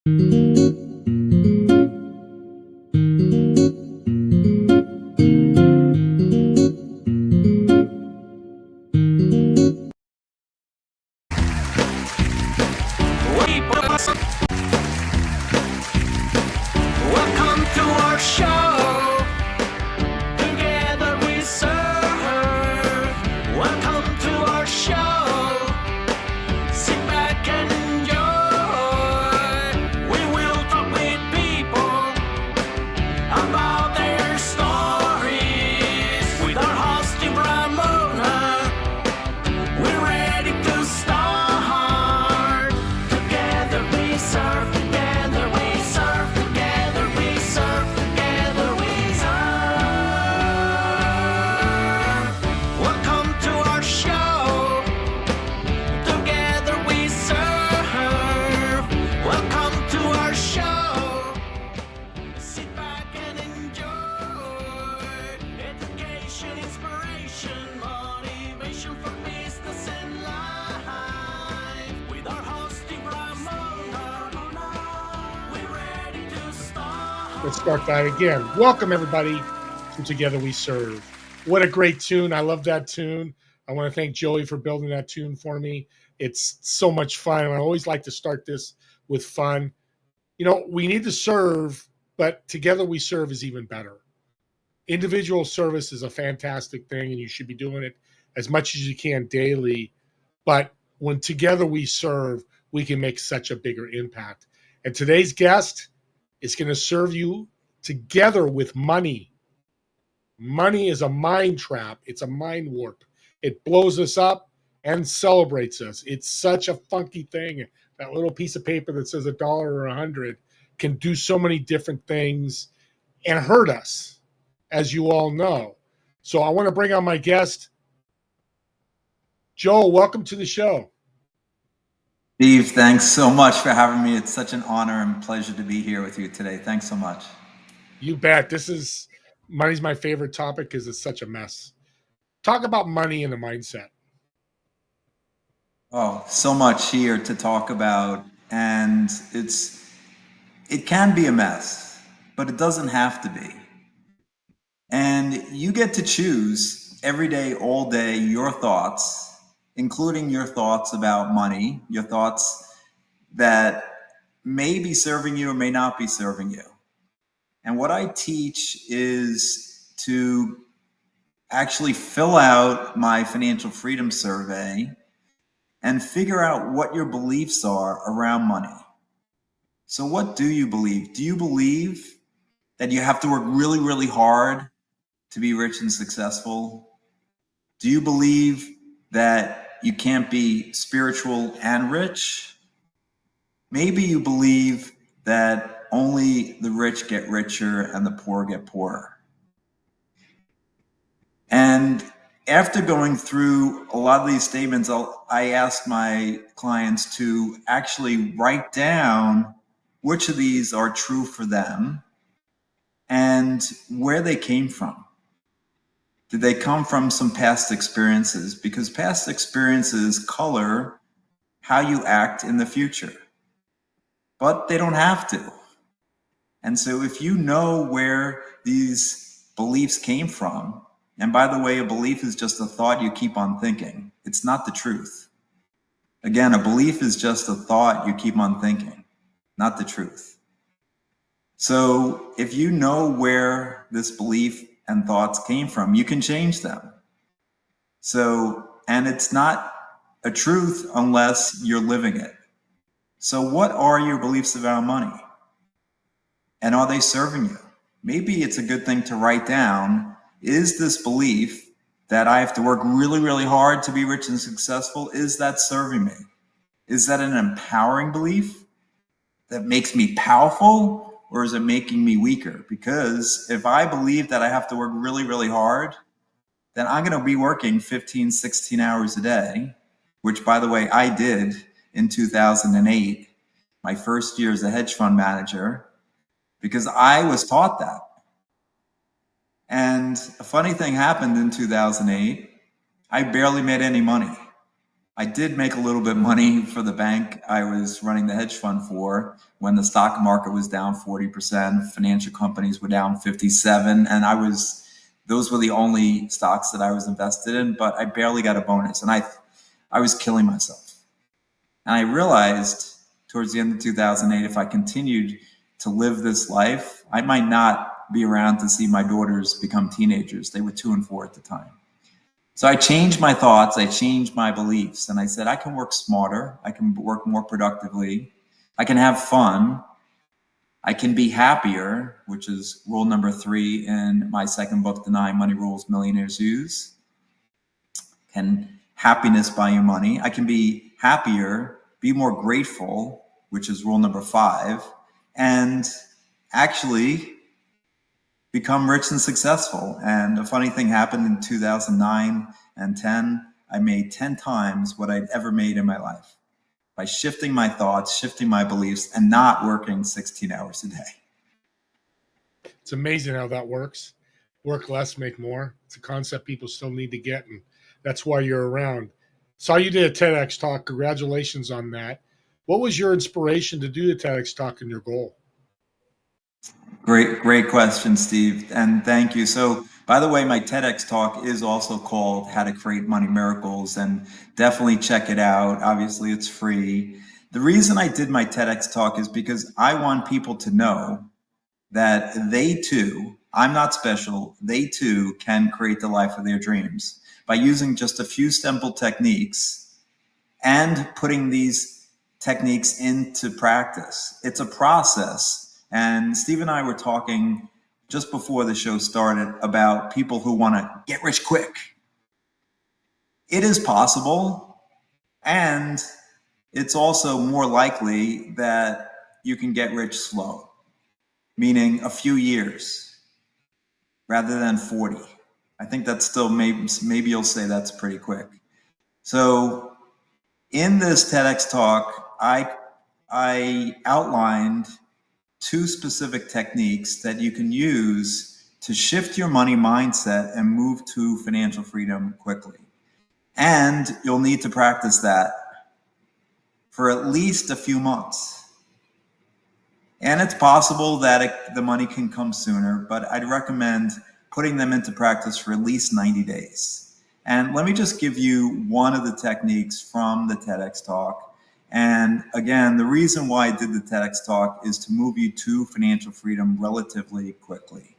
Welcome to our show. Together we serve. Welcome to our show. Sit back and enjoy. We will talk with people about their stories. With our host Ramona, we're ready to start. Together we serve. Together we serve. Together we serve. Together we serve. Welcome to our show. Together we serve. Welcome to our show. Sit back and enjoy. Education, inspiration, motivation for business and life. With our host Ramona, we're ready to start. Let's start that again. Welcome, everybody, to Together We Serve. What a great tune. I love that tune. I want to thank Joey for building that tune for me. It's so much fun. I always like to start this with fun. You know, we need to serve, but Together We Serve is even better. Individual service is a fantastic thing, and you should be doing it as much as you can daily. But when Together We Serve, we can make such a bigger impact. And today's guest is going to serve you together with money. Money is a mind trap. It's a mind warp. It blows us up and celebrates us. It's such a funky thing. That little piece of paper that says $1 or 100 can do so many different things and hurt us, as you all know. So I want to bring on my guest, Joel. Welcome to the show. Steve, thanks so much for having me. It's such an honor and pleasure to be here with you today. Thanks so much. You bet. Money's my favorite topic because it's such a mess. Talk about money and the mindset. Oh, so much here to talk about, and it can be a mess, but it doesn't have to be. And you get to choose every day, all day, your thoughts, including your thoughts about money, your thoughts that may be serving you or may not be serving you. And what I teach is to actually fill out my financial freedom survey and figure out what your beliefs are around money. So what do you believe? Do you believe that you have to work really, really hard to be rich and successful? Do you believe that you can't be spiritual and rich? Maybe you believe that only the rich get richer and the poor get poorer. And after going through a lot of these statements, I ask my clients to actually write down which of these are true for them and where they came from. Did they come from some past experiences? Because past experiences color how you act in the future, but they don't have to. And so if you know where these beliefs came from, and by the way, a belief is just a thought you keep on thinking. It's not the truth. Again, a belief is just a thought you keep on thinking, not the truth. So if you know where this belief and thoughts came from, you can change them. And it's not a truth unless you're living it. So what are your beliefs about money? And are they serving you? Maybe it's a good thing to write down, is this belief that I have to work really, really hard to be rich and successful, is that serving me? Is that an empowering belief that makes me powerful, or is it making me weaker? Because if I believe that I have to work really, really hard, then I'm going to be working 15, 16 hours a day, which, by the way, I did in 2008, my first year as a hedge fund manager, because I was taught that. And a funny thing happened in 2008. I barely made any money. I did make a little bit of money for the bank I was running the hedge fund for when the stock market was down 40%, financial companies were down 57, and those were the only stocks that I was invested in, but I barely got a bonus, and I was killing myself. And I realized towards the end of 2008, if I continued to live this life, I might not be around to see my daughters become teenagers. They were 2 and 4 at the time. So I changed my thoughts, I changed my beliefs, and I said, I can work smarter, I can work more productively, I can have fun, I can be happier, which is rule number 3 in my second book, The 9 Money Rules Millionaires Use. Can happiness buy you money? I can be happier, be more grateful, which is rule number 5, and actually become rich and successful. And a funny thing happened in 2009 and 10. I made 10 times what I'd ever made in my life by shifting my thoughts, shifting my beliefs, and not working 16 hours a day. It's amazing how that works. Work less, make more. It's a concept people still need to get, and that's why you're around. Saw you did a TEDx talk. Congratulations on that. What was your inspiration to do the TEDx talk and your goal? Great question, Steve. And thank you. So, by the way, my TEDx talk is also called How to Create Money Miracles, and definitely check it out. Obviously, it's free. The reason I did my TEDx talk is because I want people to know that they too, I'm not special, they too can create the life of their dreams by using just a few simple techniques and putting these techniques into practice. It's a process. And Steve and I were talking just before the show started about people who want to get rich quick. It is possible, and it's also more likely that you can get rich slow, meaning a few years rather than 40. I think that's still maybe you'll say that's pretty quick. So in this TEDx talk, I outlined 2 specific techniques that you can use to shift your money mindset and move to financial freedom quickly. And you'll need to practice that for at least a few months. And it's possible that the money can come sooner, but I'd recommend putting them into practice for at least 90 days. And let me just give you one of the techniques from the TEDx talk. And again, the reason why I did the TEDx talk is to move you to financial freedom relatively quickly.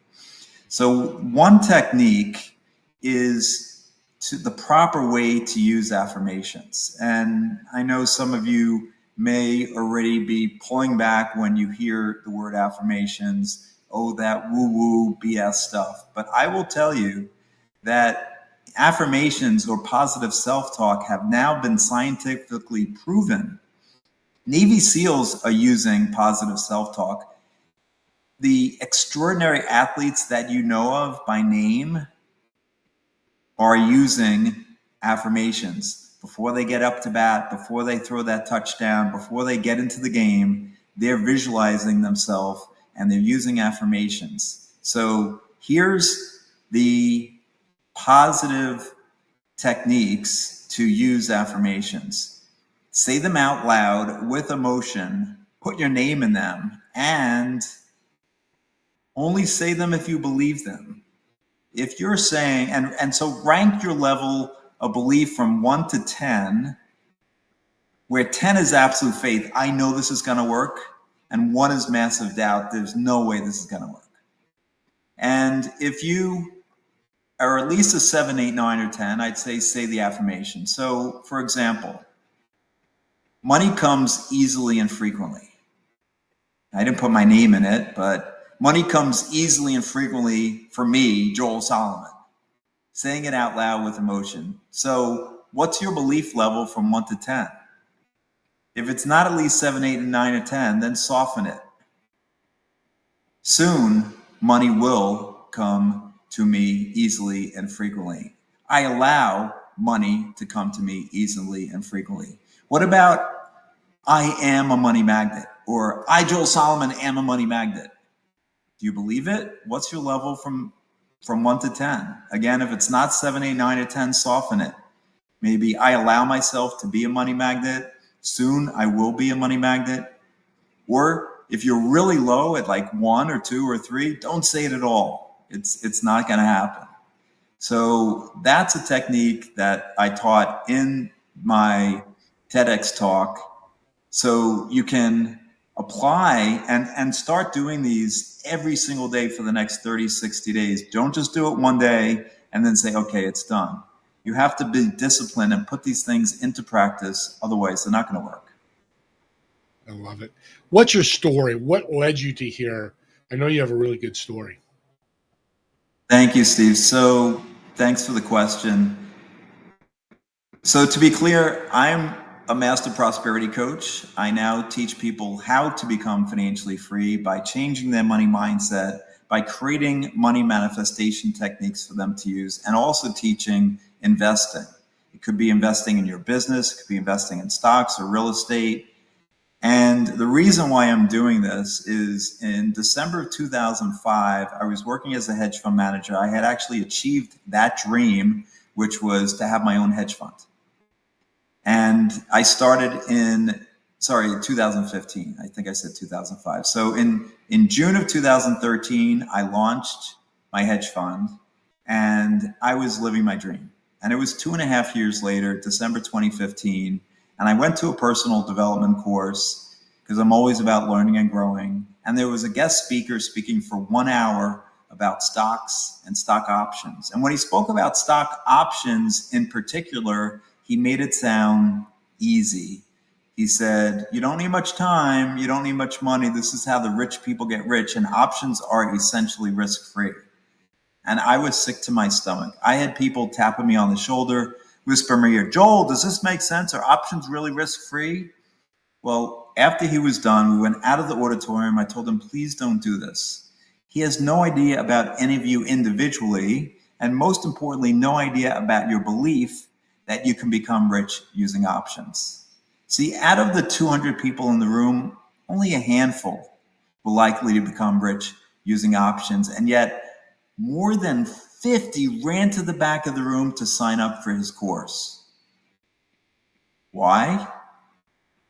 So one technique is the proper way to use affirmations. And I know some of you may already be pulling back when you hear the word affirmations. Oh, that woo-woo BS stuff. But I will tell you that affirmations or positive self-talk have now been scientifically proven. Navy SEALs are using positive self-talk. The extraordinary athletes that you know of by name are using affirmations before they get up to bat, before they throw that touchdown, before they get into the game. They're visualizing themselves and they're using affirmations. So here's the positive techniques to use affirmations. Say them out loud with emotion, put your name in them, and only say them if you believe them. If you're saying, and so rank your level of belief from 1 to 10, where 10 is absolute faith. I know this is going to work. And 1 is massive doubt. There's no way this is going to work. And if you are at least a 7, 8, 9, or 10, I'd say the affirmation. So, for example, money comes easily and frequently. I didn't put my name in it, but money comes easily and frequently for me, Joel Solomon. Saying it out loud with emotion. So what's your belief level from 1 to 10? If it's not at least 7, 8, and 9, or 10, then soften it. Soon, money will come to me easily and frequently. I allow money to come to me easily and frequently. What about I am a money magnet? Or I, Joel Solomon, am a money magnet. Do you believe it? What's your level from 1 to 10? Again, if it's not 7, 8, 9, or 10, soften it. maybe I allow myself to be a money magnet. Soon I will be a money magnet. Or if you're really low at like 1 or 2 or 3, don't say it at all. It's not going to happen. So that's a technique that I taught in my TEDx talk. So you can apply and start doing these every single day for the next 30, 60 days. Don't just do it one day and then say, okay, it's done. You have to be disciplined and put these things into practice. Otherwise, they're not going to work. I love it. What's your story? What led you to here? I know you have a really good story. Thank you, Steve. So thanks for the question. So to be clear, I'm a master prosperity coach. I now teach people how to become financially free by changing their money mindset, by creating money manifestation techniques for them to use, and also teaching investing. It could be investing in your business, it could be investing in stocks or real estate. And the reason why I'm doing this is in December of 2005, I was working as a hedge fund manager. I had actually achieved that dream, which was to have my own hedge fund. And I started in, 2015. I think I said 2005. So in June of 2013, I launched my hedge fund and I was living my dream. And it was 2.5 years later, December 2015, and I went to a personal development course because I'm always about learning and growing. And there was a guest speaker speaking for 1 hour about stocks and stock options. And when he spoke about stock options in particular, he made it sound easy. He said, you don't need much time, you don't need much money. This is how the rich people get rich, and options are essentially risk-free. And I was sick to my stomach. I had people tapping me on the shoulder, whispering me, Joel, does this make sense? Are options really risk-free? Well, after he was done, we went out of the auditorium. I told him, please don't do this. He has no idea about any of you individually, and most importantly, no idea about your belief that you can become rich using options. See, out of the 200 people in the room, only a handful were likely to become rich using options, and yet more than 50 ran to the back of the room to sign up for his course. Why?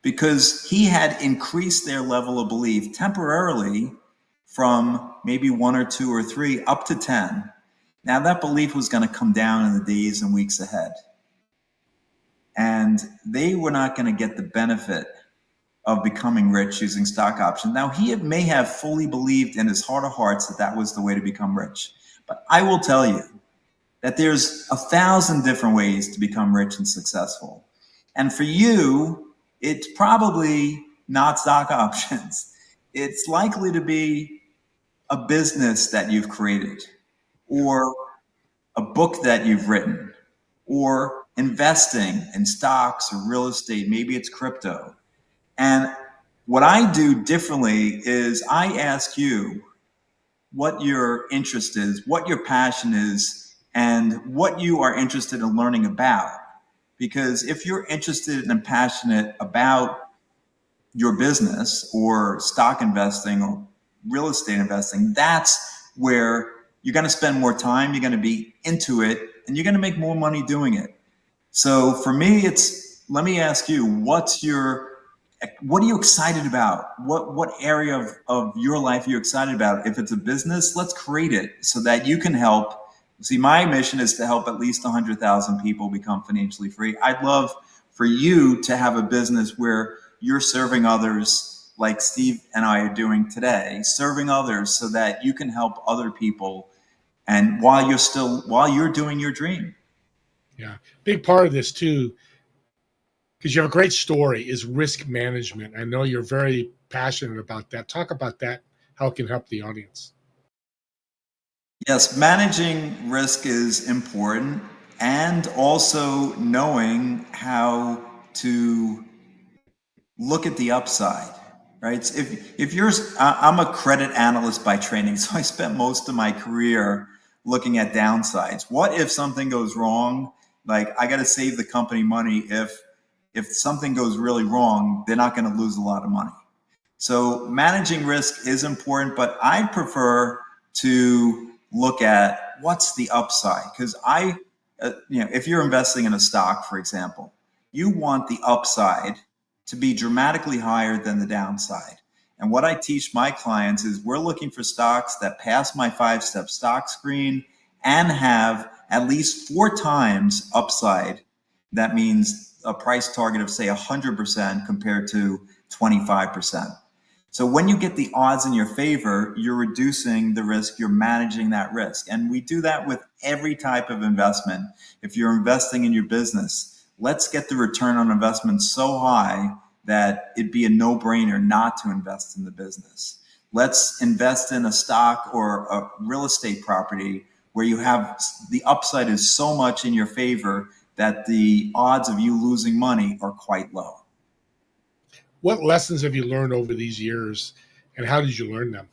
Because he had increased their level of belief temporarily from maybe 1 or 2 or 3 up to 10. Now that belief was going to come down in the days and weeks ahead. And they were not going to get the benefit of becoming rich using stock options. Now, he may have fully believed in his heart of hearts that that was the way to become rich. But I will tell you that there's 1,000 different ways to become rich and successful. And for you, it's probably not stock options. It's likely to be a business that you've created, or a book that you've written, or investing in stocks or real estate. Maybe it's crypto. And what I do differently is I ask you what your interest is, what your passion is, and what you are interested in learning about. Because if you're interested and passionate about your business or stock investing or real estate investing, that's where you're going to spend more time, you're going to be into it, and you're going to make more money doing it. So for me, let me ask you, what are you excited about? What area of your life are you excited about? If it's a business, let's create it so that you can help. See, my mission is to help at least 100,000 people become financially free. I'd love for you to have a business where you're serving others like Steve and I are doing today, serving others so that you can help other people, and while you're doing your dream. Yeah. Big part of this too, because you have a great story, is risk management. I know you're very passionate about that. Talk about that, how it can help the audience. Yes, managing risk is important, and also knowing how to look at the upside, right? So if you're, I'm a credit analyst by training, so I spent most of my career looking at downsides. What if something goes wrong? Like, I got to save the company money. If something goes really wrong, they're not going to lose a lot of money. So managing risk is important, but I prefer to look at what's the upside, because if you're investing in a stock, for example, you want the upside to be dramatically higher than the downside. And what I teach my clients is we're looking for stocks that pass my 5-step stock screen and have at least 4 times upside. That means a price target of, say, 100% compared to 25%. So when you get the odds in your favor, you're reducing the risk, you're managing that risk. And we do that with every type of investment. If you're investing in your business, let's get the return on investment so high that it'd be a no-brainer not to invest in the business. Let's invest in a stock or a real estate property where you have the upside is so much in your favor that the odds of you losing money are quite low. What lessons have you learned over these years, and how did you learn them?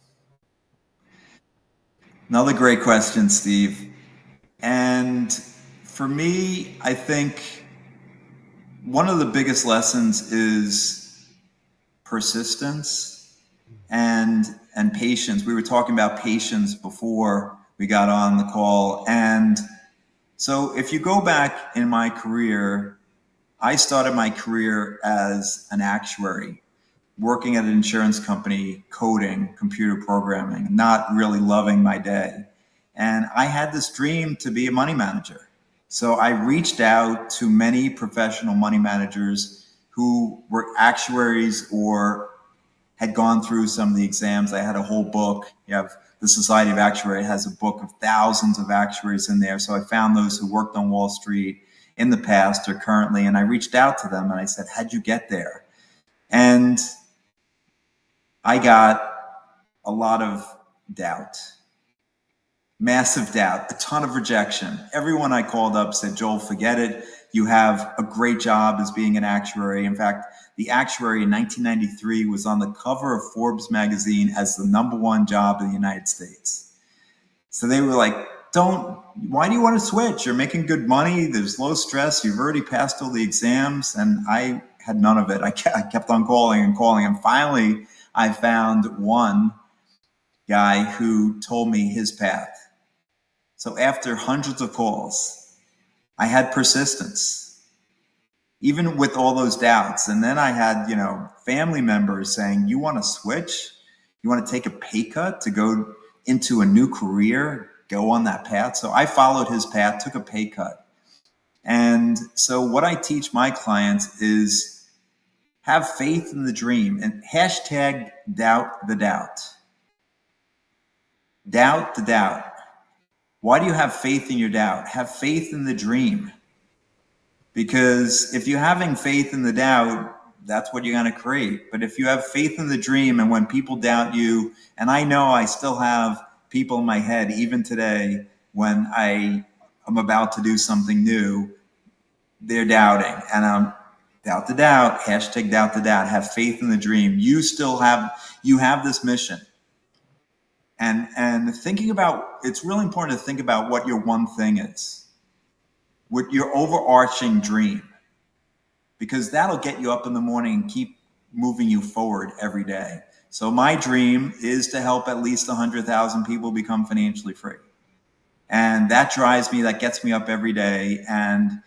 Another great question, Steve. And for me, I think one of the biggest lessons is persistence and patience. We were talking about patience before we got on the call. And so if you go back in my career, I started my career as an actuary, working at an insurance company, coding, computer programming, not really loving my day. And I had this dream to be a money manager. So I reached out to many professional money managers who were actuaries or had gone through some of the exams. I had a whole book. You have the Society of Actuary has a book of thousands of actuaries in there. So I found those who worked on Wall Street in the past or currently, and I reached out to them and I said, how'd you get there? And I got a lot of doubt, massive doubt, a ton of rejection. Everyone I called up said, Joel, forget it. You have a great job as being an actuary. In fact, the actuary in 1993 was on the cover of Forbes magazine as the #1 job in the United States. So they were like, why do you want to switch? You're making good money. There's low stress. You've already passed all the exams. And I had none of it. I kept on calling and calling. And finally, I found one guy who told me his path. So after hundreds of calls, I had persistence, even with all those doubts. And then I had, family members saying, you want to switch? You want to take a pay cut to go into a new career, go on that path? So I followed his path, took a pay cut. And so what I teach my clients is have faith in the dream and hashtag doubt the doubt. Doubt the doubt. Why do you have faith in your doubt? Have faith in the dream. Because if you're having faith in the doubt, that's what you're going to create. But if you have faith in the dream, and when people doubt you, and I know I still have people in my head, even today, when I am about to do something new, they're doubting. And I'm doubt the doubt, hashtag doubt the doubt, have faith in the dream. You have this mission. And thinking about, it's really important to think about what your one thing is, what your overarching dream, because that'll get you up in the morning and keep moving you forward every day. So my dream is to help at least 100,000 people become financially free. And that drives me, that gets me up every day. And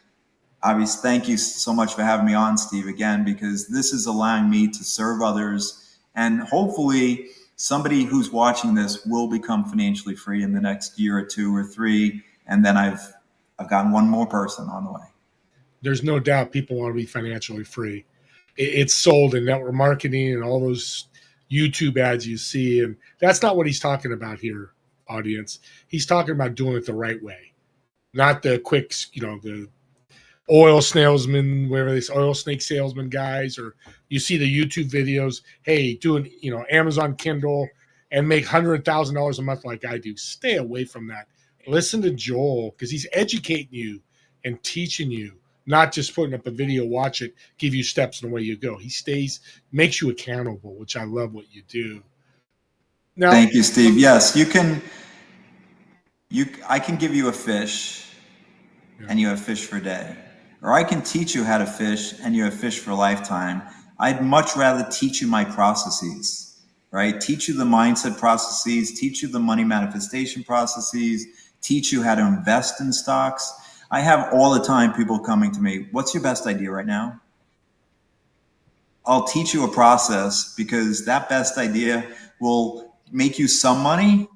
obviously, thank you so much for having me on, Steve, again, because this is allowing me to serve others. And hopefully somebody who's watching this will become financially free in the next year or 2 or 3. And then I've gotten one more person on the way. There's no doubt people want to be financially free. It's sold in network marketing and all those YouTube ads you see. And that's not what he's talking about here, audience. He's talking about doing it the right way, not the quick, the oil salesman, whatever this oil snake salesman guys, or you see the YouTube videos, hey, doing, Amazon Kindle and make $100,000 a month like I do. Stay away from that. Listen to Joel, because he's educating you and teaching you, not just putting up a video, watch it, give you steps and away you go. He makes you accountable, which I love what you do. Now, thank you, Steve. Yes, I can give you a fish and you have fish for a day. Or I can teach you how to fish and you have fish for a lifetime. I'd much rather teach you my processes, right? Teach you the mindset processes, teach you the money manifestation processes, teach you how to invest in stocks. I have all the time people coming to me, what's your best idea right now? I'll teach you a process because that best idea will make you some money,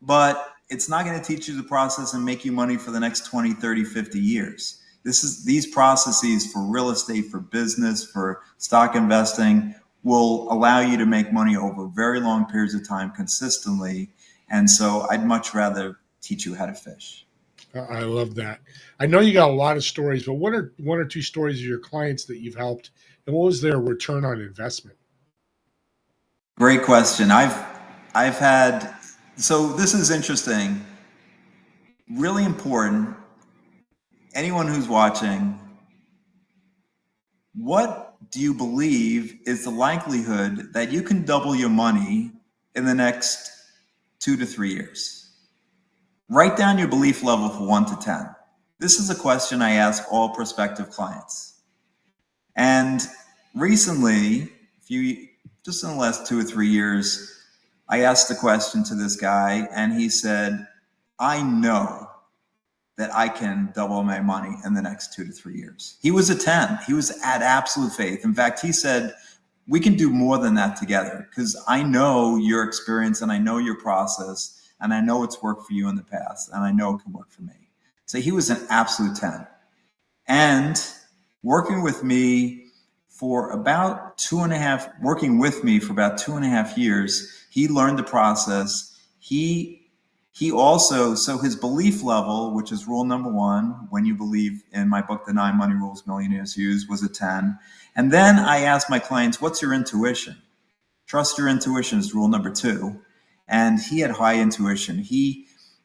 but it's not going to teach you the process and make you money for the next 20, 30, 50 years. These processes for real estate, for business, for stock investing will allow you to make money over very long periods of time consistently. And so I'd much rather teach you how to fish. I love that. I know you got a lot of stories, but what are one or two stories of your clients that you've helped, and what was their return on investment? Great question. I've had, so this is interesting, really important. Anyone who's watching, what do you believe is the likelihood that you can double your money in the next 2 to 3 years? Write down your belief level for 1 to 10. This is a question I ask all prospective clients. And recently, just in the last 2 or 3 years, I asked the question to this guy, and he said, I know that I can double my money in the next 2 to 3 years. He was a 10. He was at absolute faith. In fact, he said, we can do more than that together because I know your experience and I know your process and I know it's worked for you in the past and I know it can work for me. So he was an absolute 10. And working with me for about 2.5 years, he learned the process. He also, so his belief level, which is rule number one, when you believe in my book, The 9 Money Rules Millionaires Use, was a 10. And then I asked my clients, what's your intuition? Trust your intuition is rule number 2. And he had high intuition.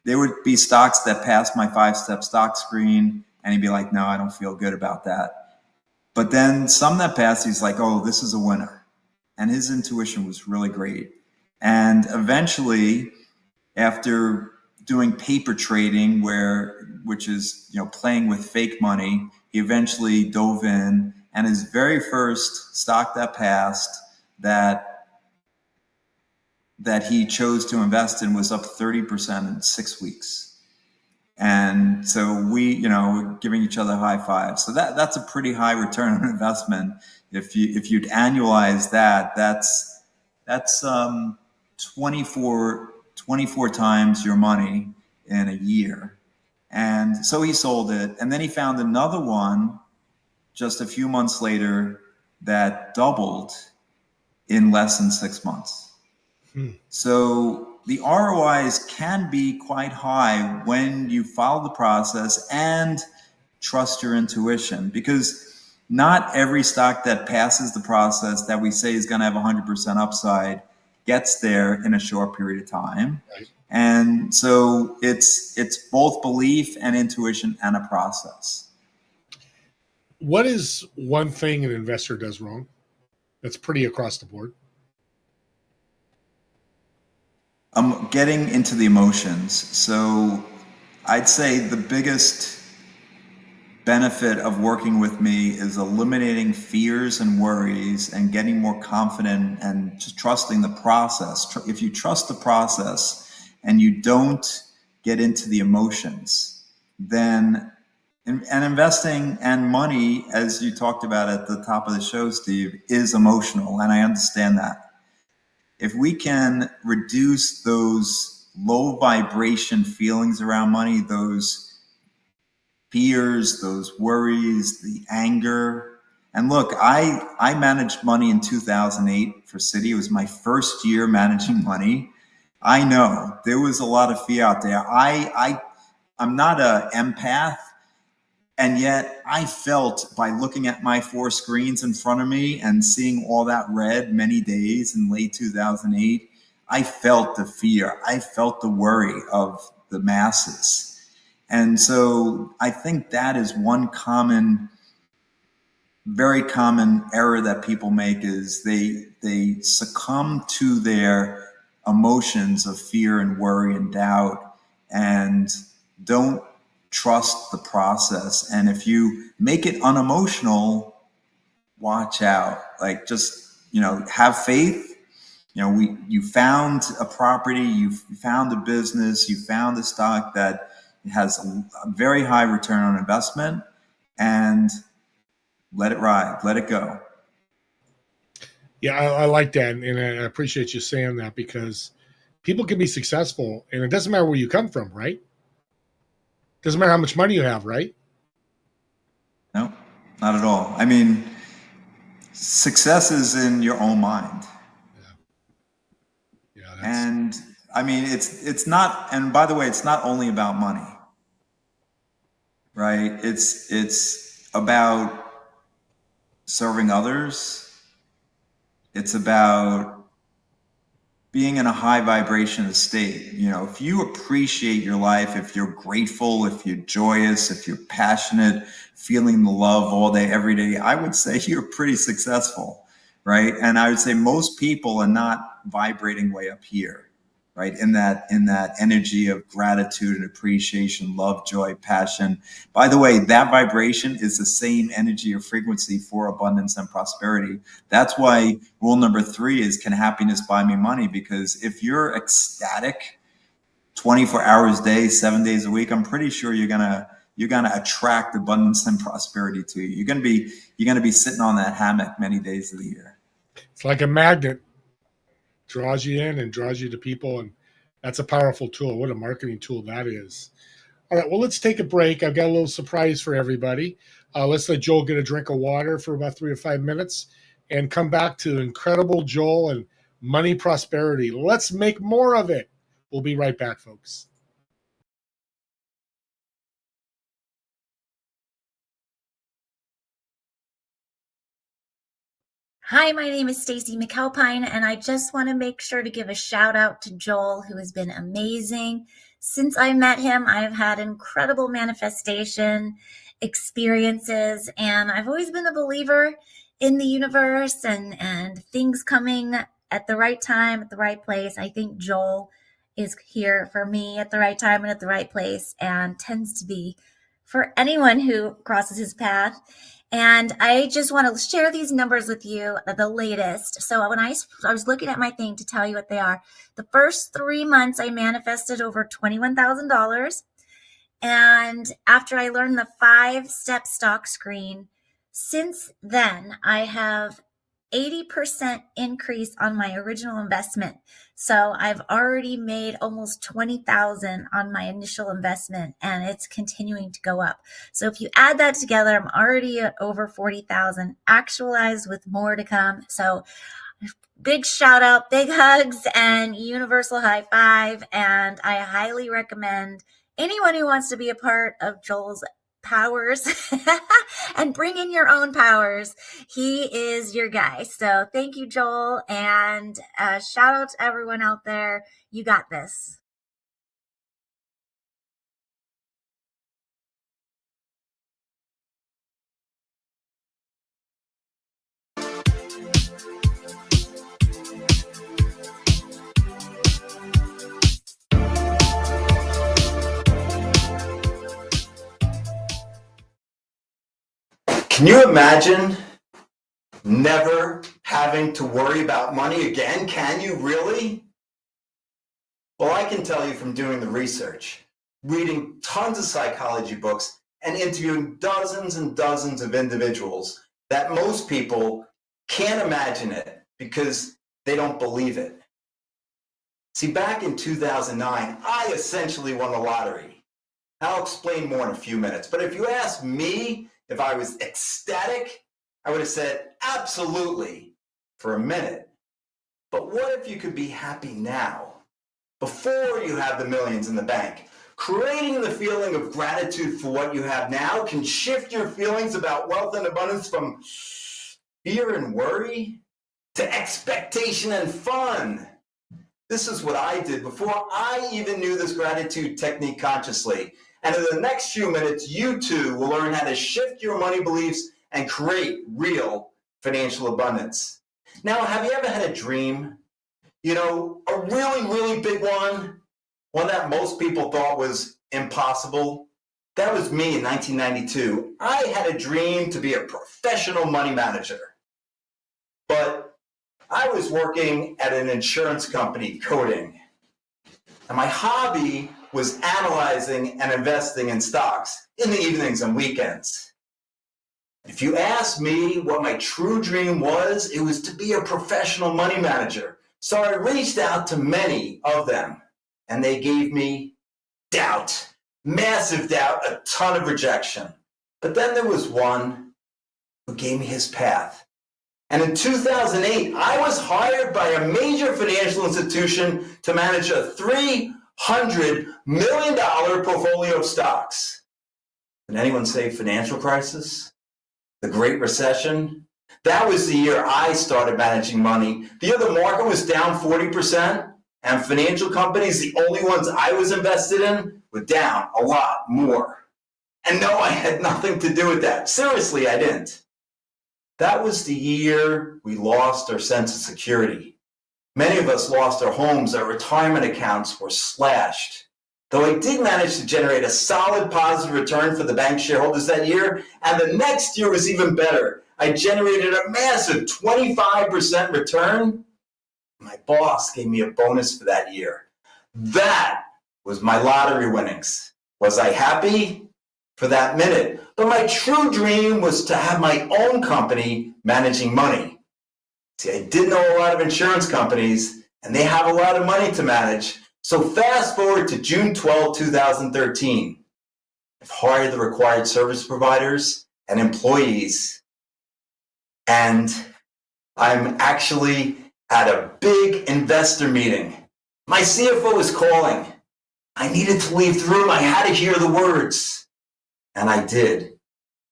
There would be stocks that passed my 5-step stock screen, and he'd be like, no, I don't feel good about that. But then some that passed, he's like, oh, this is a winner. And his intuition was really great. And eventually, after doing paper trading, which is playing with fake money, he eventually dove in, and his very first stock that passed that he chose to invest in was up 30% in 6 weeks. And so we're giving each other high fives. So that's a pretty high return on investment. If you'd annualize that, that's 24 times your money in a year. And so he sold it, and then he found another one just a few months later that doubled in less than 6 months. So the ROIs can be quite high when you follow the process and trust your intuition, because not every stock that passes the process that we say is going to have 100% upside gets there in a short period of time. Right. And so it's both belief and intuition and a process. What is one thing an investor does wrong? That's pretty across the board. I'm getting into the emotions. So I'd say the biggest benefit of working with me is eliminating fears and worries and getting more confident and just trusting the process. If you trust the process and you don't get into the emotions, then and investing and money, as you talked about at the top of the show, Steve, is emotional, and I understand that. If we can reduce those low vibration feelings around money, those fears, those worries, the anger. And look, I managed money in 2008 for Citi. It was my first year managing money. I know there was a lot of fear out there. I'm not an empath, and yet I felt, by looking at my 4 screens in front of me and seeing all that red many days in late 2008, I felt the fear. I felt the worry of the masses. And so I think that is one very common error that people make, is they succumb to their emotions of fear and worry and doubt and don't trust the process. And if you make it unemotional, watch out. Like, just, have faith. You found a property, you found a business, you found a stock that It has a very high return on investment, and let it ride, let it go. Yeah, I like that, and I appreciate you saying that because people can be successful, and it doesn't matter where you come from, right? Doesn't matter how much money you have, right? No, not at all. I mean, success is in your own mind. Yeah, that's And I mean, it's not, and by the way, it's not only about money, right? It's about serving others. It's about being in a high vibration state. You know, if you appreciate your life, if you're grateful, if you're joyous, if you're passionate, feeling the love all day, every day, I would say you're pretty successful, right? And I would say most people are not vibrating way up here, right? In that energy of gratitude and appreciation, love, joy, passion. By the way, that vibration is the same energy or frequency for abundance and prosperity. That's why rule number 3 is, can happiness buy me money? Because if you're ecstatic 24 hours a day, 7 days a week, I'm pretty sure you're gonna attract abundance and prosperity to you. You're gonna be sitting on that hammock many days of the year. it's like a magnet, draws you in and draws you to people, and that's a powerful tool. What a marketing tool that is. All right, well, let's take a break. I've got a little surprise for everybody. Let's let Joel get a drink of water for about 3 or 5 minutes and come back to incredible Joel and money prosperity. Let's make more of it. We'll be right back, folks. Hi, my name is Stacy McAlpine, and I just want to make sure to give a shout out to Joel, who has been amazing. Since I met him, I've had incredible manifestation experiences, and I've always been a believer in the universe and things coming at the right time, at the right place. I think Joel is here for me at the right time and at the right place, and tends to be for anyone who crosses his path. And I just want to share these numbers with you, the latest. So when I was looking at my thing to tell you what they are, the first 3 months I manifested over $21,000. And after I learned the 5-step stock screen, since then I have 80% increase on my original investment. So I've already made almost 20,000 on my initial investment, and it's continuing to go up. So if you add that together, I'm already at over 40,000 actualized with more to come. So big shout out, big hugs, and universal high five. And I highly recommend anyone who wants to be a part of Joel's powers and bring in your own powers. He is your guy. So thank you, Joel. And shout out to everyone out there. You got this. Can you imagine never having to worry about money again? Can you really? Well, I can tell you from doing the research, reading tons of psychology books, and interviewing dozens and dozens of individuals, that most people can't imagine it because they don't believe it. See, back in 2009, I essentially won the lottery. I'll explain more in a few minutes. But if you ask me if I was ecstatic, I would have said absolutely for a minute. But what if you could be happy now, before you have the millions in the bank? Creating the feeling of gratitude for what you have now can shift your feelings about wealth and abundance from fear and worry to expectation and fun. This is what I did before I even knew this gratitude technique consciously. And in the next few minutes, you too will learn how to shift your money beliefs and create real financial abundance. Now, have you ever had a dream? You know, a really, really big one that most people thought was impossible? That was me in 1992. I had a dream to be a professional money manager. But I was working at an insurance company coding. And my hobby was analyzing and investing in stocks in the evenings and weekends. If you ask me what my true dream was, it was to be a professional money manager. So I reached out to many of them, and they gave me doubt, massive doubt, a ton of rejection. But then there was one who gave me his path. And in 2008, I was hired by a major financial institution to manage a $300 million portfolio of stocks. Did anyone say financial crisis? The Great Recession? That was the year I started managing money. The year the market was down 40%, and financial companies, the only ones I was invested in, were down a lot more. And no, I had nothing to do with that. Seriously, I didn't. That was the year we lost our sense of security. Many of us lost our homes, our retirement accounts were slashed. Though I did manage to generate a solid positive return for the bank shareholders that year, and the next year was even better. I generated a massive 25% return. My boss gave me a bonus for that year. That was my lottery winnings. Was I happy? For that minute. But my true dream was to have my own company managing money. See, I did know a lot of insurance companies, and they have a lot of money to manage. So fast forward to June 12, 2013. I've hired the required service providers and employees, and I'm actually at a big investor meeting. My CFO is calling. I needed to leave the room. I had to hear the words. And I did.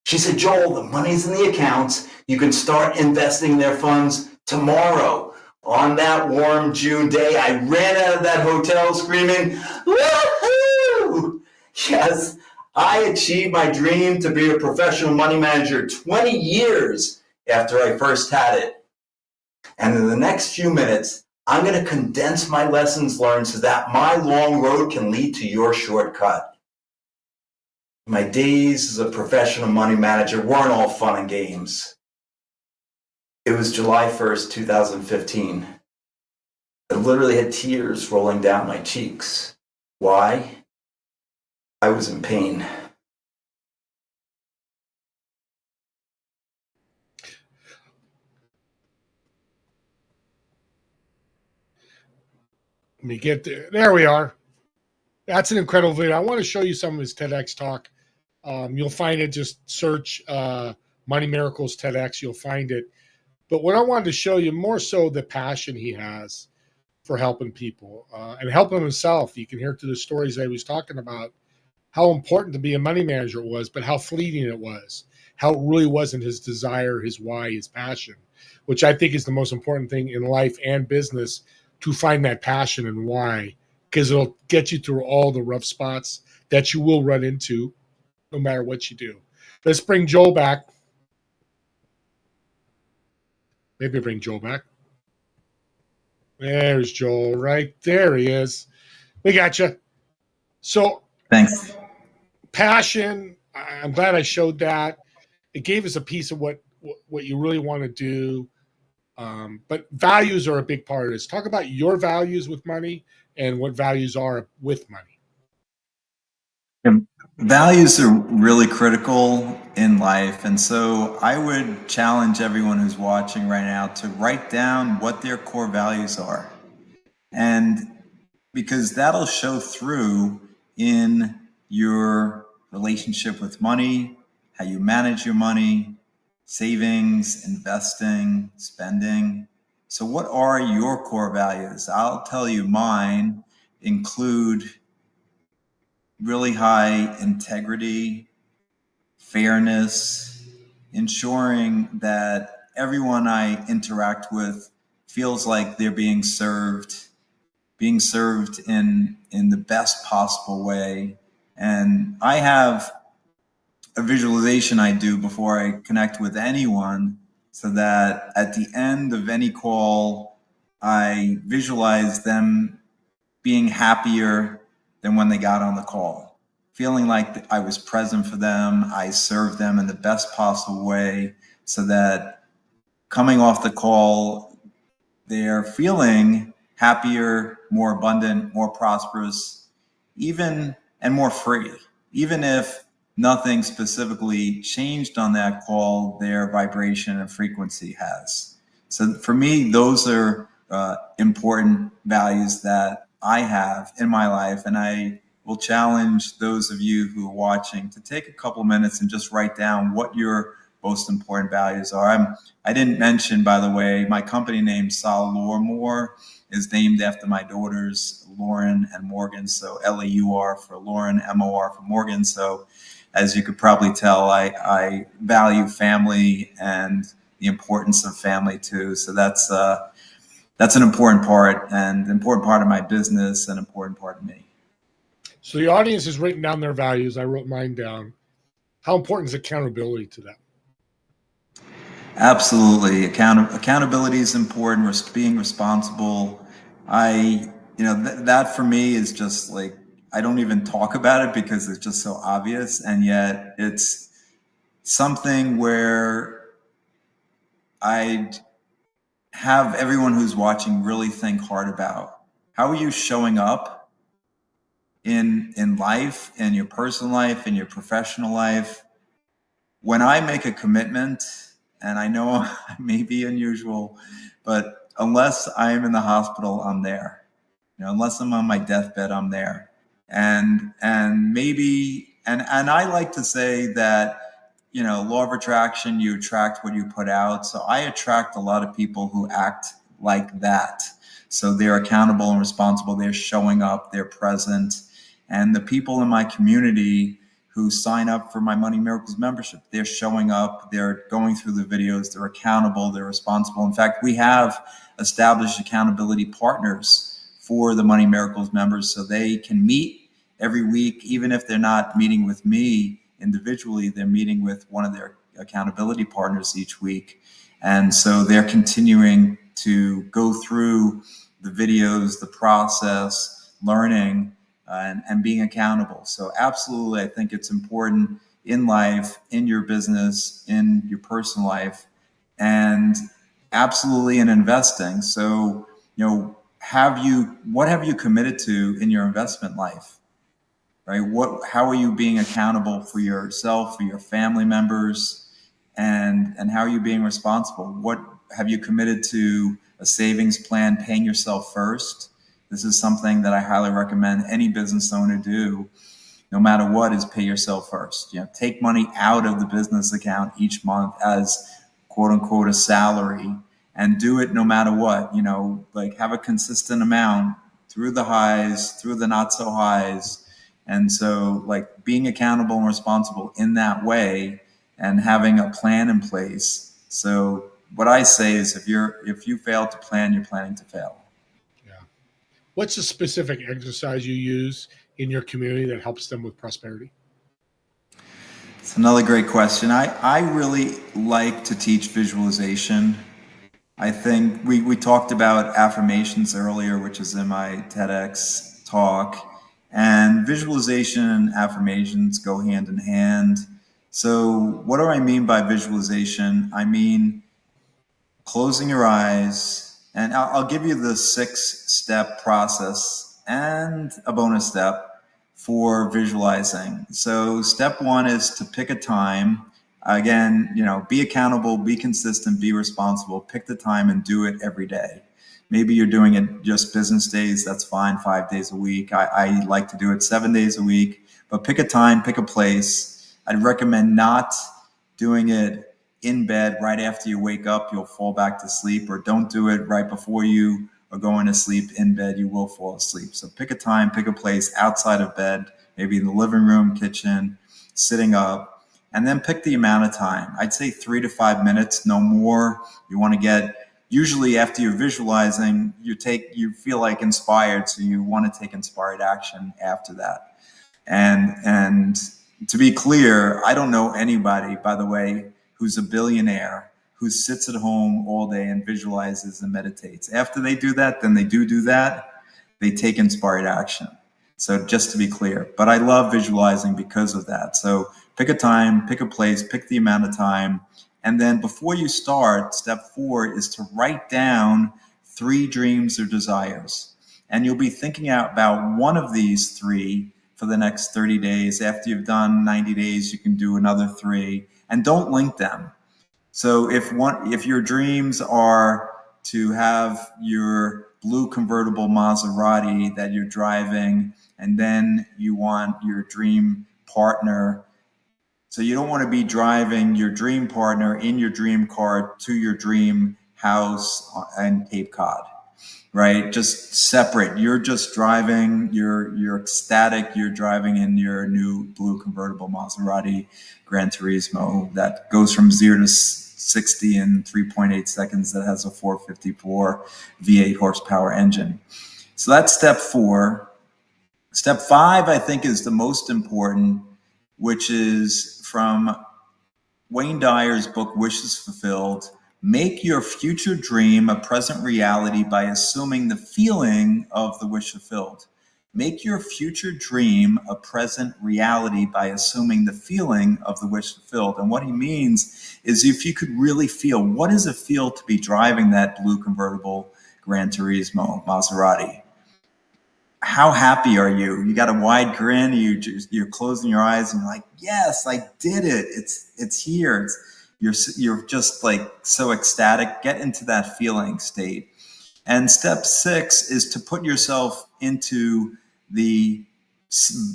She said, Joel, the money's in the accounts. You can start investing their funds tomorrow. On that warm June day, I ran out of that hotel screaming, woohoo! Yes, I achieved my dream to be a professional money manager 20 years after I first had it. And in the next few minutes, I'm going to condense my lessons learned so that my long road can lead to your shortcut. My days as a professional money manager weren't all fun and games. It was July 1st, 2015. I literally had tears rolling down my cheeks. Why? I was in pain. Let me get there. There we are. That's an incredible video. I want to show you some of his TEDx talk. You'll find it. Just search Money Miracles TEDx. You'll find it. But what I wanted to show you more so the passion he has for helping people and helping himself. You can hear through the stories that he was talking about how important to be a money manager it was, but how fleeting it was, how it really wasn't his desire, his why, his passion, which I think is the most important thing in life and business, to find that passion and why, because it'll get you through all the rough spots that you will run into no matter what you do. Let's bring Joel back. Maybe bring Joel back. There's Joel, right there he is. We got you. So Thanks. passion. I'm glad I showed that. It gave us a piece of what you really want to do. But values are a big part of this. Talk about your values with money and what values are with money. Values are really critical in life. And so I would challenge everyone who's watching right now to write down what their core values are. And because that'll show through in your relationship with money, how you manage your money, savings, investing, spending. So what are your core values? I'll tell you mine include really high integrity, fairness, ensuring that everyone I interact with feels like they're being served in the best possible way. And I have a visualization I do before I connect with anyone so that at the end of any call, I visualize them being happier than when they got on the call, feeling like I was present for them, I served them in the best possible way, so that coming off the call, they're feeling happier, more abundant, more prosperous, even and more free. Even if nothing specifically changed on that call, their vibration and frequency has. So for me, those are important values that I have in my life. And I will challenge those of you who are watching to take a couple minutes and just write down what your most important values are. I didn't mention, by the way, my company name, Sol Lormore, is named after my daughters, Lauren and Morgan. So L-A-U-R for Lauren, M-O-R for Morgan. So as you could probably tell, I value family and the importance of family too. So that's an important part of my business, an important part of me. So the audience has written down their values. I wrote mine down. How important is accountability to them? Absolutely. Accountability is important. Being responsible. That for me is just like, I don't even talk about it because it's just so obvious. And yet it's something where I'd have everyone who's watching really think hard about. How are you showing up in life, in your personal life, in your professional life? When I make a commitment, and I know I may be unusual, but unless I am in the hospital, I'm there. Unless I'm on my deathbed, I'm there. And maybe and I like to say that, law of attraction, you attract what you put out. So I attract a lot of people who act like that. So they're accountable and responsible. They're showing up, they're present. And the people in my community who sign up for my Money Miracles membership, they're showing up, they're going through the videos, they're accountable, they're responsible. In fact, we have established accountability partners for the Money Miracles members so they can meet every week. Even if they're not meeting with me individually, they're meeting with one of their accountability partners each week. And so they're continuing to go through the videos, the process, learning, and being accountable. So absolutely, I think it's important in life, in your business, in your personal life, and absolutely in investing. So, what have you committed to in your investment life? Right? How are you being accountable for yourself, for your family members, and how are you being responsible? What have you committed to? A savings plan, paying yourself first. This is something that I highly recommend any business owner do, no matter what, is pay yourself first. Take money out of the business account each month as quote unquote a salary, and do it no matter what. Like, have a consistent amount through the highs, through the not so highs. And so, like, being accountable and responsible in that way and having a plan in place. So what I say is, if you fail to plan, you're planning to fail. Yeah. What's a specific exercise you use in your community that helps them with prosperity? It's another great question. I really like to teach visualization. I think we talked about affirmations earlier, which is in my TEDx talk. And visualization and affirmations go hand in hand. So what do I mean by visualization? I mean closing your eyes, and I'll give you the 6-step process and a bonus step for visualizing. So step 1 is to pick a time. Again, be accountable, be consistent, be responsible. Pick the time and do it every day. Maybe you're doing it just business days. That's fine, 5 days a week. I like to do it 7 days a week. But pick a time, pick a place. I'd recommend not doing it in bed right after you wake up. You'll fall back to sleep. Or don't do it right before you are going to sleep in bed. You will fall asleep. So pick a time, pick a place outside of bed, maybe in the living room, kitchen, sitting up, and then pick the amount of time. I'd say 3 to 5 minutes, no more. You want to get, usually after you're visualizing, you feel like inspired, so you want to take inspired action after that. And to be clear, I don't know anybody, by the way, who's a billionaire who sits at home all day and visualizes and meditates. After they do that, then they do that. They take inspired action. So just to be clear, but I love visualizing because of that. So pick a time, pick a place, pick the amount of time. And then before you start, step 4 is to write down 3 dreams or desires. And you'll be thinking out about one of these 3 for the next 30 days. After you've done 90 days, you can do another 3, and don't link them. So if your dreams are to have your blue convertible Maserati that you're driving, and then you want your dream partner, so you don't want to be driving your dream partner in your dream car to your dream house in Cape Cod, right? Just separate. You're just driving, you're ecstatic, you're driving in your new blue convertible Maserati Gran Turismo that goes from 0 to 60 in 3.8 seconds, that has a 454 V8 horsepower engine. So that's step 4. Step 5, I think, is the most important, which is from Wayne Dyer's book, Wishes Fulfilled. Make your future dream a present reality by assuming the feeling of the wish fulfilled. Make your future dream a present reality by assuming the feeling of the wish fulfilled. And what he means is, if you could really feel, what does it feel to be driving that blue convertible Gran Turismo Maserati? How happy are you? You got a wide grin. You're closing your eyes and you're like, yes, I did it. It's here. You're just like so ecstatic. Get into that feeling state. And step 6 is to put yourself into the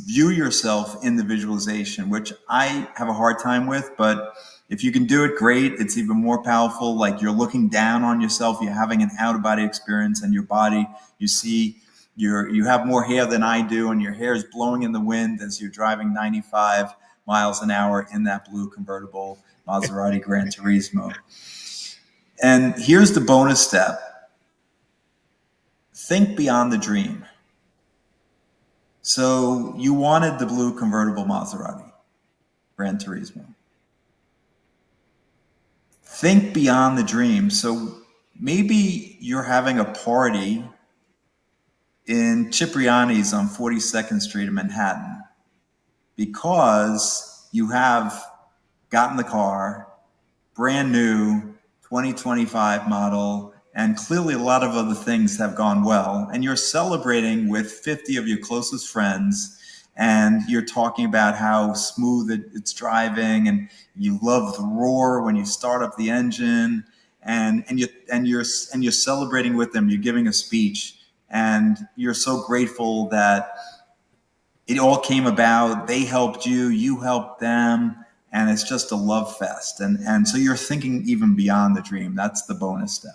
view yourself in the visualization, which I have a hard time with, but if you can do it, great. It's even more powerful. Like, you're looking down on yourself. You're having an out of body experience, and your body, you see, you have more hair than I do, and your hair is blowing in the wind as you're driving 95 miles an hour in that blue convertible Maserati Gran Turismo. And here's the bonus step. Think beyond the dream. So you wanted the blue convertible Maserati Gran Turismo. Think beyond the dream. So maybe you're having a party in Cipriani's on 42nd Street in Manhattan because you have gotten the car, brand new, 2025 model, and clearly a lot of other things have gone well, and you're celebrating with 50 of your closest friends, and you're talking about how smooth it's driving, and you love the roar when you start up the engine, and you're celebrating with them. You're giving a speech, and you're so grateful that it all came about. They helped you, you helped them, and it's just a love fest. And so you're thinking even beyond the dream. That's the bonus step.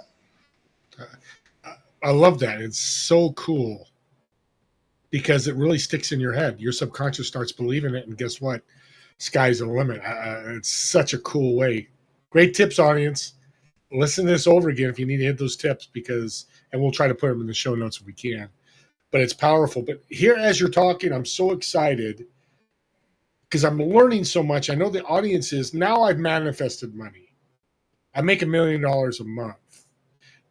I love that. It's so cool because it really sticks in your head. Your subconscious starts believing it, and guess what? Sky's the limit. It's such a cool way. Great tips, audience. Listen to this over again if you need to hit those tips, and we'll try to put them in the show notes if we can. But it's powerful. But here, as you're talking, I'm so excited because I'm learning so much. I know the audience is, now I've manifested money. I make $1 million a month.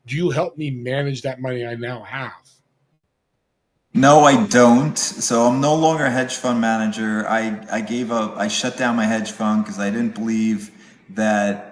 Do you help me manage that money I now have? No, I don't. So I'm no longer a hedge fund manager. I gave up. I shut down my hedge fund because I didn't believe that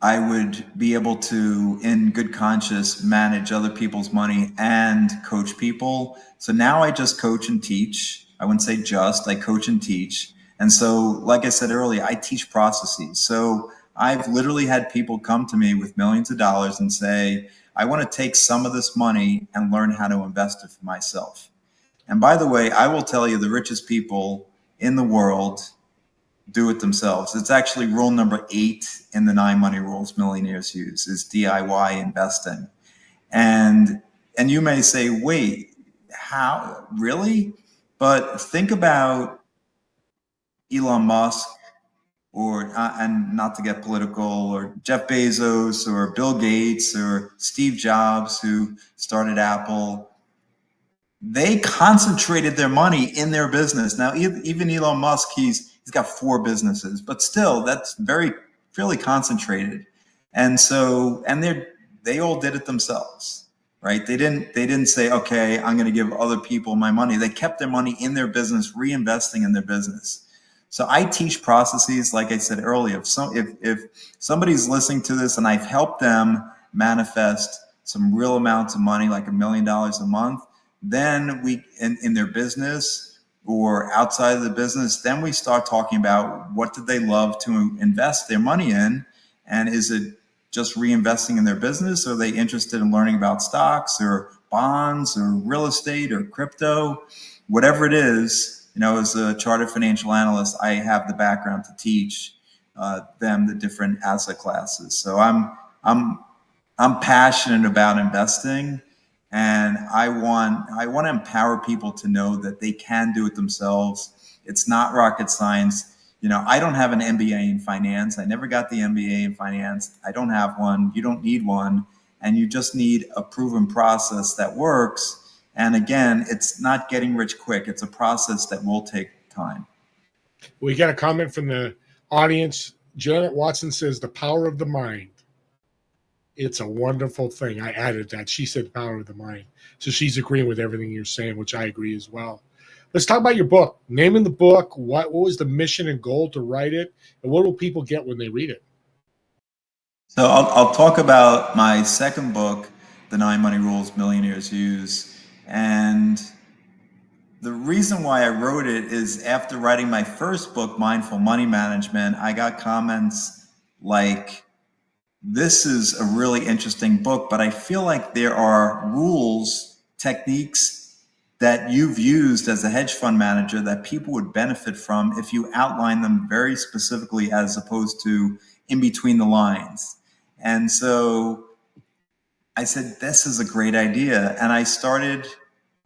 I would be able to, in good conscience, manage other people's money and coach people. So now I just coach and teach. I wouldn't say just, I coach and teach. And so, like I said earlier, I teach processes. So I've literally had people come to me with millions of dollars and say, I want to take some of this money and learn how to invest it for myself. And by the way, I will tell you, the richest people in the world do it themselves. It's actually rule number 8 in the 9 money rules millionaires use, is DIY investing. And you may say, wait, how, really? But think about Elon Musk, or and not to get political, or Jeff Bezos, or Bill Gates, or Steve Jobs, who started Apple. They concentrated their money in their business. Now, even Elon Musk, he's got 4 businesses, but still, that's fairly concentrated. And so, and they all did it themselves, right? They didn't say, okay, I'm going to give other people my money. They kept their money in their business, reinvesting in their business. So I teach processes, like I said earlier. If somebody's listening to this and I've helped them manifest some real amounts of money, like $1 million a month, then we, in their business or outside of the business, then we start talking about what do they love to invest their money in, and is it just reinvesting in their business? Or are they interested in learning about stocks or bonds or real estate or crypto? Whatever it is, as a chartered financial analyst, I have the background to teach them the different asset classes. So I'm passionate about investing, and I want to empower people to know that they can do it themselves. It's not rocket science. I don't have an MBA in finance. I never got the MBA in finance. I don't have one. You don't need one. And you just need a proven process that works. And again, it's not getting rich quick. It's a process that will take time. We got a comment from the audience. Janet Watson says, the power of the mind. It's a wonderful thing. I added that. She said power of the mind. So she's agreeing with everything you're saying, which I agree as well. Let's talk about your book. Naming the book, what was the mission and goal to write it, and what will people get when they read it? So I'll talk about my second book, The 9 Money Rules Millionaires Use. And the reason why I wrote it is after writing my first book, Mindful Money Management, I got comments like, this is a really interesting book, but I feel like there are rules, techniques that you've used as a hedge fund manager that people would benefit from if you outline them very specifically as opposed to in between the lines. And so I said, this is a great idea. And I started,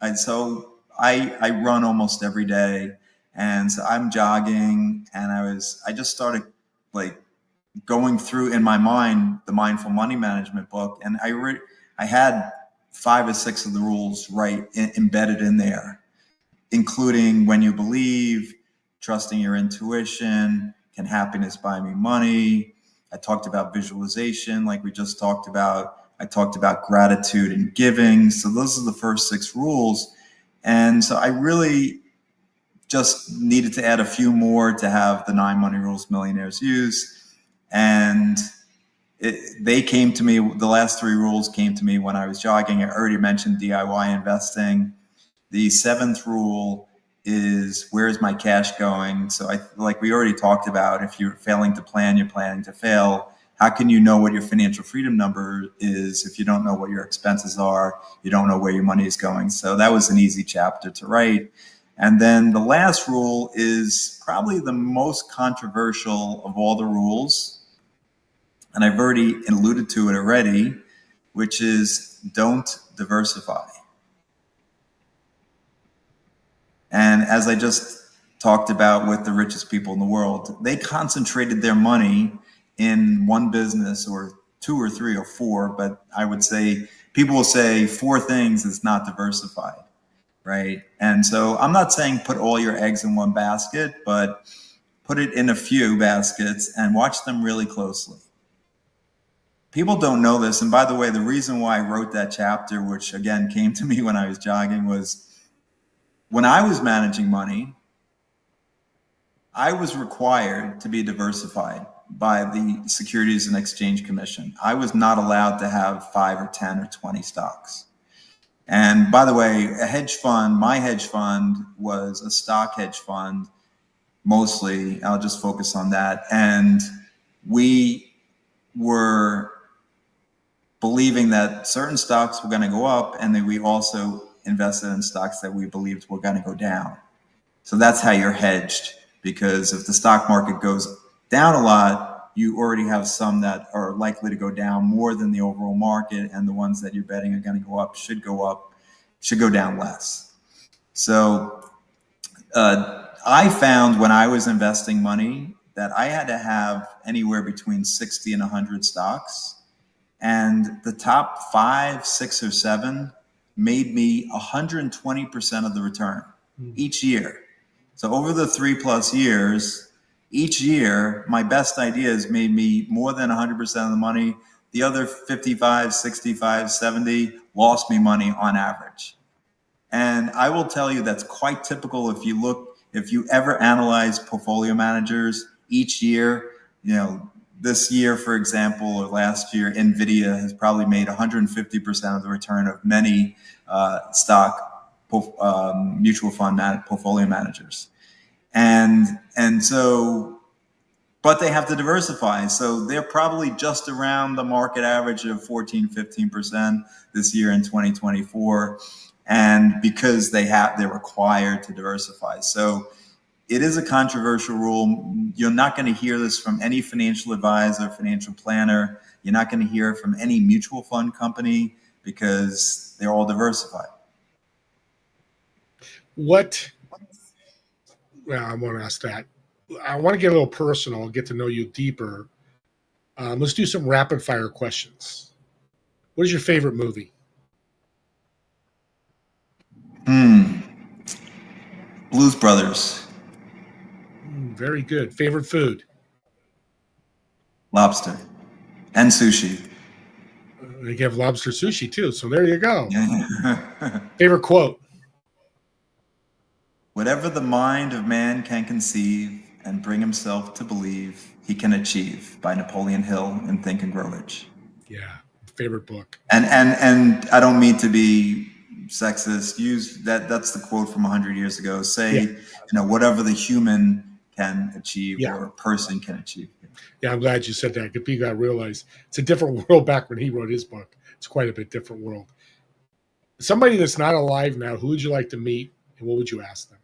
I run almost every day. And so I'm jogging, and I just started like going through in my mind the Mindful Money Management book, and I had 5 or 6 of the rules embedded in there, including when you believe, trusting your intuition, can happiness buy me money. I talked about visualization, like we just talked about. I talked about gratitude and giving. So those are the first 6 rules, and so I really just needed to add a few more to have the 9 money rules millionaires use. And they came to me, the last 3 rules came to me when I was jogging. I already mentioned DIY investing. The 7th rule is, where's my cash going? So like we already talked about, if you're failing to plan, you're planning to fail. How can you know what your financial freedom number is if you don't know what your expenses are? You don't know where your money is going. So that was an easy chapter to write. And then the last rule is probably the most controversial of all the rules, and I've already alluded to it already, which is don't diversify. And as I just talked about with the richest people in the world, they concentrated their money in one business, or 2 or 3 or 4, but I would say people will say 4 things is not diversified, right? And so I'm not saying put all your eggs in one basket, but put it in a few baskets and watch them really closely. People don't know this. And by the way, the reason why I wrote that chapter, which again came to me when I was jogging, was when I was managing money, I was required to be diversified by the Securities and Exchange Commission. I was not allowed to have 5 or 10 or 20 stocks. And by the way, my hedge fund was a stock hedge fund, mostly. I'll just focus on that. And we were believing that certain stocks were going to go up, and then we also invested in stocks that we believed were going to go down. So that's how you're hedged, because if the stock market goes down a lot, you already have some that are likely to go down more than the overall market, and the ones that you're betting are going to go up, should go down less. So I found when I was investing money that I had to have anywhere between 60 and 100 stocks. And the top 5, 6, or 7 made me 120% of the return each year. So over the 3+ years, each year, my best ideas made me more than 100% of the money. The other 55, 65, 70 lost me money on average. And I will tell you that's quite typical if you ever analyze portfolio managers each year, this year, for example, or last year, NVIDIA has probably made 150% of the return of many stock mutual fund portfolio managers. And so, but they have to diversify. So they're probably just around the market average of 14, 15% this year in 2024. And because they're required to diversify. So it is a controversial rule. You're not going to hear this from any financial advisor, financial planner. You're not going to hear it from any mutual fund company because they're all diversified. What? Well, I want to ask that. I want to get a little personal, get to know you deeper. Let's do some rapid fire questions. What is your favorite movie? Blues Brothers. Very good. Favorite food? Lobster. And sushi. You have lobster sushi too, so there you go. Yeah. Favorite quote? Whatever the mind of man can conceive and bring himself to believe, he can achieve, by Napoleon Hill in Think and Grow Rich. Yeah. Favorite book? And I don't mean to be sexist. Use that's the quote from 100 years ago. Say, whatever the human can achieve or a person can achieve. Yeah, I'm glad you said that. People got to realize it's a different world back when he wrote his book. It's quite a bit different world. Somebody that's not alive now, who would you like to meet and what would you ask them?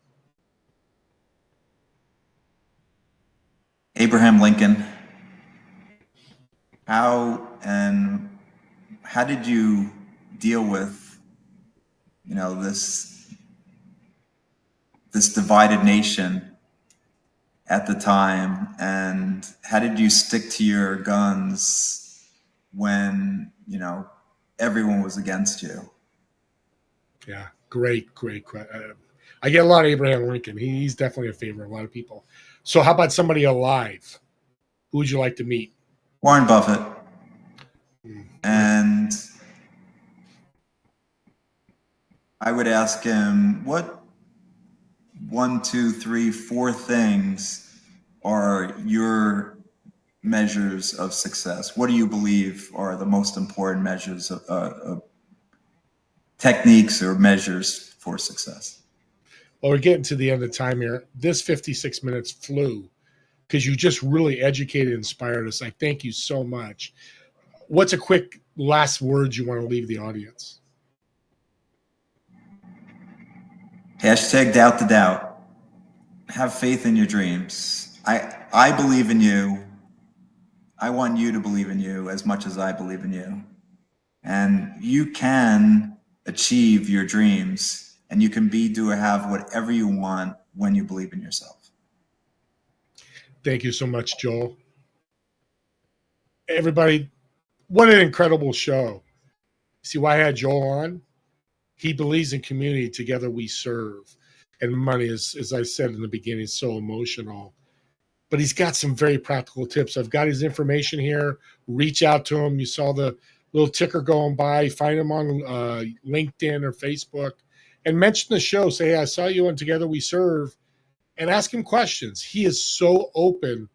Abraham Lincoln. How did you deal with, this divided nation at the time, and how did you stick to your guns when everyone was against you? Yeah, great. I get a lot of Abraham Lincoln. He's definitely a favorite of a lot of people. So how about somebody alive? Who would you like to meet? Warren Buffett. And I would ask him, what 1, 2, 3, 4 things are your measures of success? What do you believe are the most important measures of techniques or measures for success? Well, we're getting to the end of time here. This 56 minutes flew because you just really educated and inspired us. I thank you so much. What's a quick last words you want to leave the audience? Hashtag doubt the doubt. Have faith in your dreams. I believe in you. I want you to believe in you as much as I believe in you. And you can achieve your dreams, and you can do or have whatever you want when you believe in yourself. Thank you so much, Joel. Everybody, what an incredible show. See why I had Joel on? He believes in community. Together we serve. And money is, as I said in the beginning, is so emotional. But he's got some very practical tips. I've got his information here. Reach out to him. You saw the little ticker going by. Find him on LinkedIn or Facebook and mention the show. Say, hey, I saw you on Together We Serve, and ask him questions. He is so open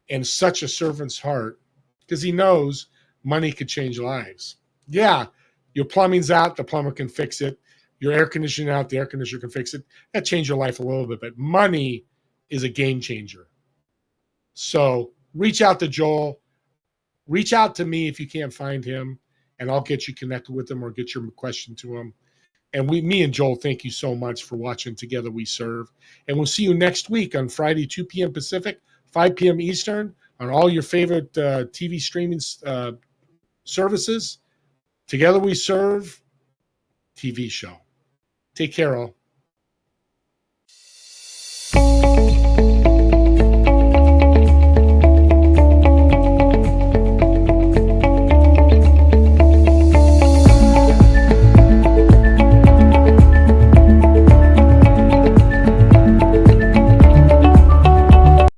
and such a servant's heart because he knows money could change lives. Yeah, your plumbing's out, the plumber can fix it. Your air conditioning out, the air conditioner can fix it. That changed your life a little bit, but money is a game changer. So reach out to Joel. Reach out to me if you can't find him, and I'll get you connected with him or get your question to him. And me and Joel, thank you so much for watching Together We Serve. And we'll see you next week on Friday, 2 p.m. Pacific, 5 p.m. Eastern, on all your favorite TV streaming services. Together We Serve TV show. Take care, all.